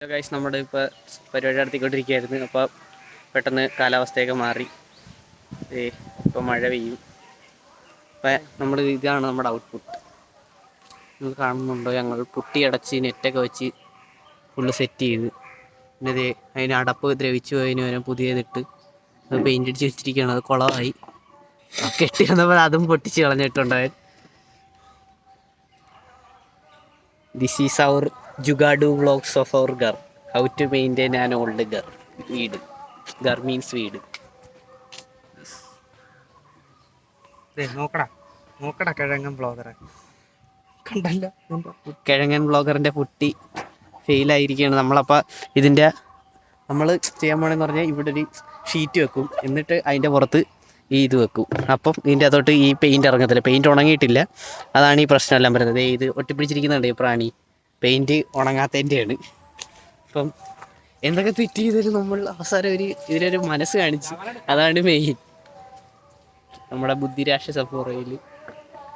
Guys നമ്മുടെ ഇപ്പോൾ പരിപാടി നടത്തിക്കൊണ്ടിരിക്കുകയായിരുന്നു. അപ്പോൾ പെട്ടെന്ന് കാലാവസ്ഥയൊക്കെ മാറി, ഇപ്പോൾ മഴ പെയ്യും. അപ്പം ഇതാണ് നമ്മുടെ ഔട്ട്പുട്ട്. നിങ്ങൾ കാണുന്നുണ്ടോ? ഞങ്ങൾ പുട്ടി അടച്ച് നെറ്റൊക്കെ വെച്ച് ഫുള്ള് സെറ്റ് ചെയ്ത്, പിന്നെ അതിന് അടപ്പ് ദ്രവിച്ചു പോയതിന് വരെ പുതിയതിട്ട് അത് പെയിൻ്റ് അടിച്ച് വെച്ചിരിക്കുകയാണ്. അത് കുളമായി കെട്ടിയിരുന്നപ്പോൾ അതും പൊട്ടിച്ച് കളഞ്ഞിട്ടുണ്ടായത്. This is our jugaad vlogs of our ghar. How to maintain an old ghar. വീട്. ഗർ മീൻസ് വീട്. നോക്കടാ കിഴങ്ങൻ ബ്ലോഗറെ കണ്ടല്ല. കിഴങ്ങൻ ബ്ലോഗറിൻ്റെ പുട്ടി ഫെയിലായിരിക്കുകയാണ്. നമ്മളപ്പോൾ നമ്മൾ ചെയ്യാൻ പോകണമെന്ന് പറഞ്ഞാൽ ഇവിടെ ഒരു ഷീറ്റ് വെക്കും, എന്നിട്ട് അതിൻ്റെ പുറത്ത് ഇത് വെക്കും. അപ്പം ഇതിൻ്റെ അകത്തോട്ട് ഈ പെയിൻറ്റ് ഇറങ്ങത്തില്ല. പെയിൻറ്റ് ഉണങ്ങിയിട്ടില്ല, അതാണ് ഈ പ്രശ്നമെല്ലാം വരുന്നത്. ഇത് ഒട്ടിപ്പിടിച്ചിരിക്കുന്നുണ്ട് ഈ പ്രാണി. പെയിൻറ്റ് ഉണങ്ങാത്തതിൻ്റെയാണ്. അപ്പം എന്തൊക്കെ തെറ്റ് ചെയ്താലും നമ്മൾ അവസാനം ഇതിനൊരു മനസ്സ് കാണിച്ച്, അതാണ് മെയിൻ നമ്മുടെ ബുദ്ധിരാക്ഷസ പുറയിൽ.